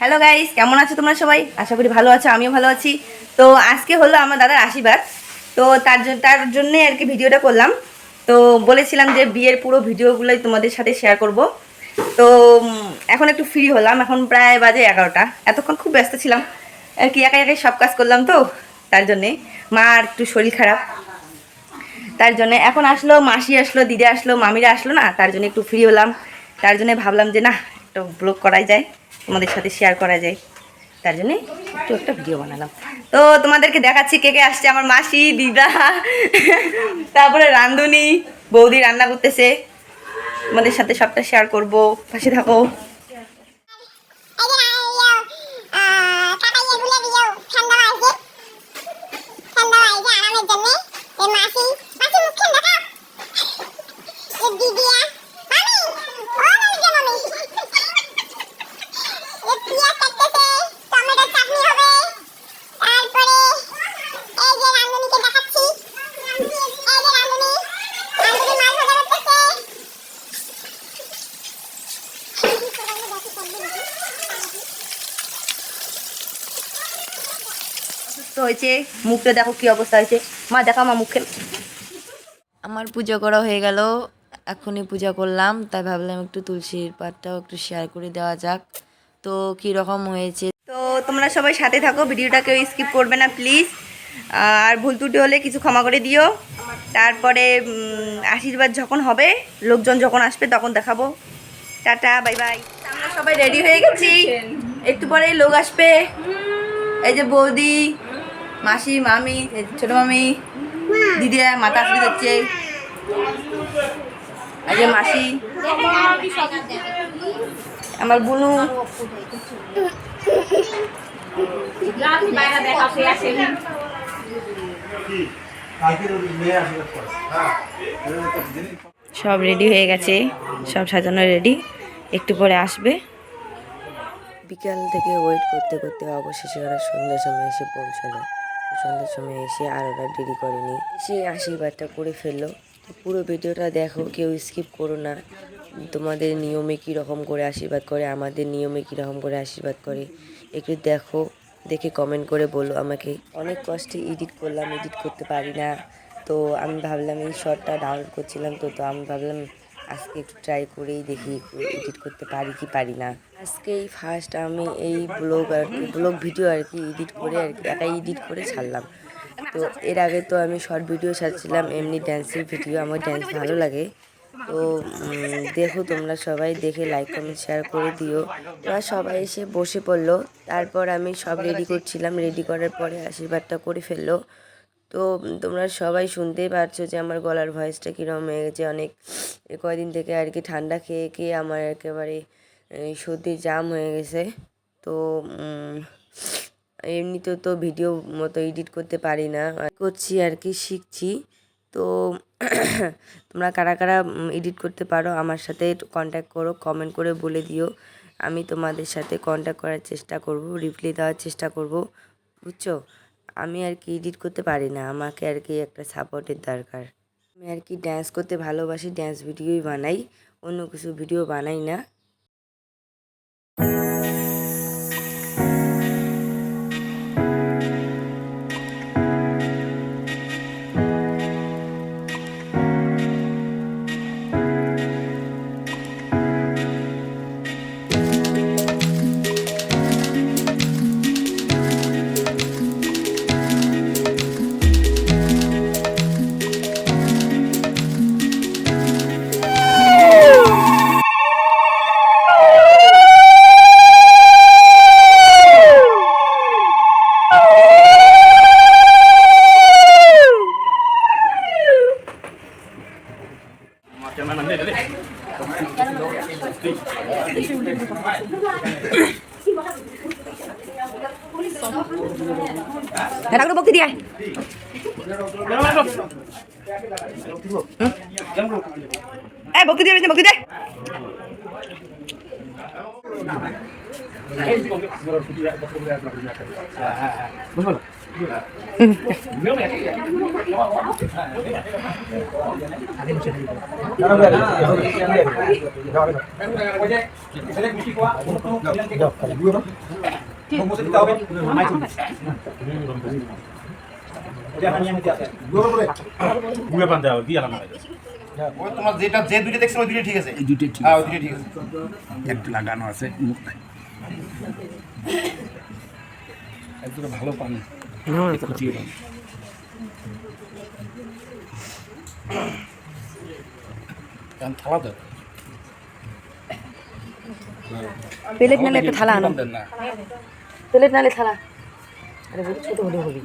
Hello guys, কেমন আছো তোমরা সবাই? আশা করি ভালো আছো, আমিও ভালো আছি। তো আজকে হলো আমার দাদার আশীর্বাদ। তো তার জন্যে আর কি ভিডিওটা করলাম। তো বলেছিলাম যে বিয়ের পুরো ভিডিওগুলোই তোমাদের সাথে শেয়ার করব। তো এখন একটু ফ্রি হলাম, এখন প্রায় বাজে 11টা। এতক্ষণ খুব ব্যস্ত ছিলাম আর কি, একাই একাই সব কাজ করলাম। তো তার জন্যে মার একটু শরীর খারাপ, তার জন্য এখন আসলো মাসি, আসলো দিদি, আসলো মামিরা আসলো না, তার জন্য একটু ফ্রি হলাম। তার জন্য ভাবলাম যে না, একটা ব্লগ করাই যায়, তোমাদের সাথে শেয়ার করা যায়। তার জন্যে একটু একটা ভিডিও বানালাম। তো তোমাদেরকে দেখাচ্ছি কে কে আসছে। আমার মাসি, দিদা, তারপরে রান্ধুনি, বৌদি রান্না করতেছে। তোমাদের সাথে সবটা শেয়ার করব, পাশে থাকো। তো হয়েছে, মুখটা দেখো কি অবস্থা হয়েছে। মা দেখা, মা মুখে। আমার পুজো করা হয়ে গেল, এখনই পূজা করলাম, তাই ভাবলাম একটু তুলসীর পাতটাও একটু শেয়ার করে দেওয়া যাক। তো কী রকম হয়েছে, তো তোমরা সবাই সাথে থাকো, ভিডিওটা কেউ স্কিপ করবে না প্লিজ। আর ভুল ত্রুটি হলে কিছু ক্ষমা করে দিও। তারপরে আশীর্বাদ যখন হবে, লোকজন যখন আসবে তখন দেখাবো। Tata, bye bye. আমরা সবাই রেডি হয়ে গেছি, একটু পরে লোক আসবে। এই যে বৌদি, মাসি, মামি, ছোট মামি, দিদিরা মাথা আসতে যাচ্ছে। এই যে মাসি, আমার বুনু। সব রেডি হয়ে গেছে, সব সাজানো রেডি, একটু পরে আসবে। বিকাল থেকে ওয়েট করতে করতে অবশেষে ওরা সন্ধ্যার সময় এসে পৌঁছালো। সন্ধ্যার সময় এসে আর ওরা দেরি করেনি, এসে আশীর্বাদটা করে ফেললো। পুরো ভিডিওটা দেখো, কেউ স্কিপ করো না। তোমাদের নিয়মে কীরকম করে আশীর্বাদ করে, আমাদের নিয়মে কীরকম করে আশীর্বাদ করে একটু দেখো, দেখে কমেন্ট করে বলো আমাকে। অনেক কষ্টে এডিট করলাম, এডিট করতে পারি না। তো আমি ভাবলাম এই শর্টটা ডাউনলোড করছিলাম, তো আমি ভাবলাম আজকে একটু ট্রাই করেই দেখি এডিট করতে পারি কি পারি না। আজকেই ফার্স্ট আমি এই ব্লগ ভিডিও আর কি এডিট করে আর কি একাই এডিট করে ছাড়লাম। তো এর আগে তো আমি শর্ট ভিডিও ছাড়ছিলাম, এমনি ড্যান্সের ভিডিও, আমার ড্যান্স ভালো লাগে। তো দেখো তোমরা সবাই, দেখে লাইক কমেন্ট শেয়ার করে দিও। ওরা সবাই এসে বসে পড়লো, তারপর আমি সব রেডি করছিলাম, রেডি করার পরে আশীর্বাদটা করে ফেললো। তো তোমরা সবাই শুনতেই পারছো যে আমার গলার ভয়েসটা কীরকম হয়ে গেছে। অনেক কয়দিন থেকে আর কি ঠান্ডা খেয়ে খেয়ে আমার একেবারে সর্দি জাম হয়ে গেছে। তো এমনিতে তো ভিডিও মতো এডিট করতে পারি না, করছি আর কি, শিখছি। তো তোমরা কারা কারা এডিট করতে পারো আমার সাথে কন্ট্যাক্ট করো, কমেন্ট করে বলে দিও। আমি তোমাদের সাথে কন্ট্যাক্ট করার চেষ্টা করব, রিপ্লাই দেওয়ার চেষ্টা করব, বুঝছো? আমি আর কি এডিট করতে পারি না, আমাকে আর কি একটা সাপোর্টের দরকার। আমি আর কি ড্যান্স করতে ভালোবাসি, ড্যান্স ভিডিওই বানাই, অন্য কিছু ভিডিও বানাই না। ঠাকুর ভক্তি দিয়ে ভক্তি দিয়ে ভক্তি দে। বুঝলো তোমার যেটা যে দুইটা দেখছো ওই দুইটা ঠিক আছে, এই দুইটা ঠিক আছে, ওই দুইটা ঠিক আছে, একটু লাগানো আছে মুখ একটু ভালো পানি খুঁটিয়ে দাও। থালা দাও, প্লেট নালে একটা থালা আনো, প্লেট নালে থালা, আরে বড় ছোট হলে হবে।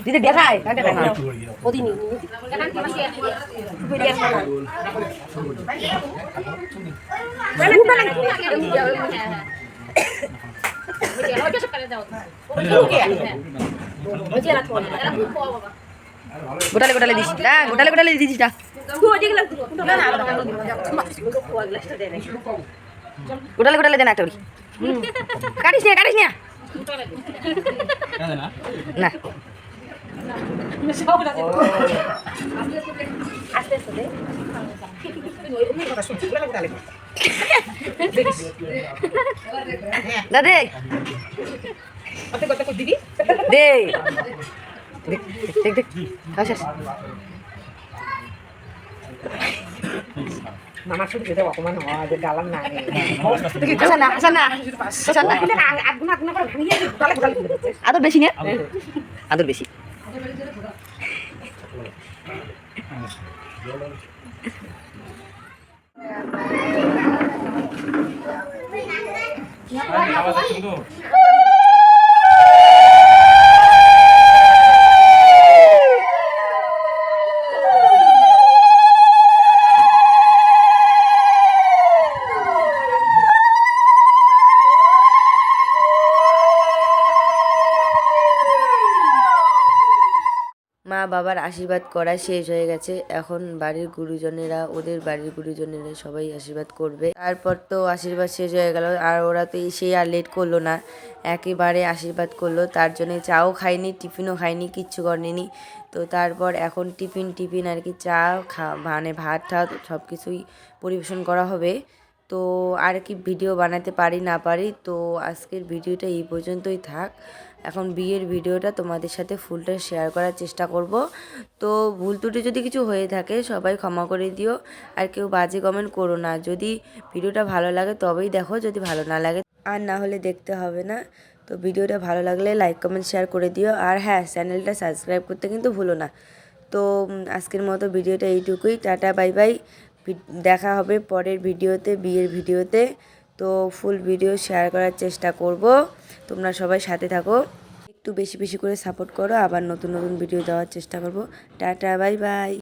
দিদি দেখায় গোটালে গোটালে দিস না, গোটালে গোটালে দিস না, গোটালে গোটালে দেন একটা কাটিস না, কাটিস না না দাদে দে দেখ দেখ দেখ আচ্ছা মামা শুধু যেতে অপমান হয় যে গালাম না আসা না আদর বেশি না, আদর বেশি। মা বাবার আশীর্বাদ করা শেষ হয়ে গেছে, এখন বাড়ির গুরুজনেরা, ওদের বাড়ির গুরুজনেরা সবাই আশীর্বাদ করবে। তারপর তো আশীর্বাদ শেষ হয়ে গেল, আর ওরা তো এসে আর লেট করলো না, একেবারে আশীর্বাদ করলো। তার জন্য চাও খাইনি, টিফিনও খাইনি, কিচ্ছু করেনি। তো তারপর এখন টিফিন আর কি চা মানে ভাত ঠাত সব কিছুই পরিবেশন করা হবে। তো আর কি ভিডিও বানাতে পারি না পারি, তো আজকের ভিডিওটা এই পর্যন্তই থাক। এখন বিয়ের ভিডিওটা তোমাদের সাথে ফুলটা শেয়ার করার চেষ্টা করব। তো ভুল ত্রুটি যদি কিছু হয়ে থাকে সবাই ক্ষমা করে দিও, আর কেউ বাজে কমেন্ট করো না। যদি ভিডিওটা ভালো লাগে তবেই দেখো, যদি ভালো না লাগে আর না হলে দেখতে হবে না। তো ভিডিওটা ভালো লাগলে লাইক কমেন্ট শেয়ার করে দিও, আর হ্যাঁ চ্যানেলটা সাবস্ক্রাইব করতে কিন্তু ভুলো না। তো আজকের মতো ভিডিওটা এইটুকুই, টাটা বাই বাই। দেখা হবে পরের ভিডিওতে, বিয়ের ভিডিওতে। তো ফুল ভিডিও শেয়ার করার চেষ্টা করব, তোমরা সবাই সাথে থাকো, একটু বেশি বেশি করে সাপোর্ট করো, আবার নতুন নতুন ভিডিও দেওয়ার চেষ্টা করব। Tata bye bye.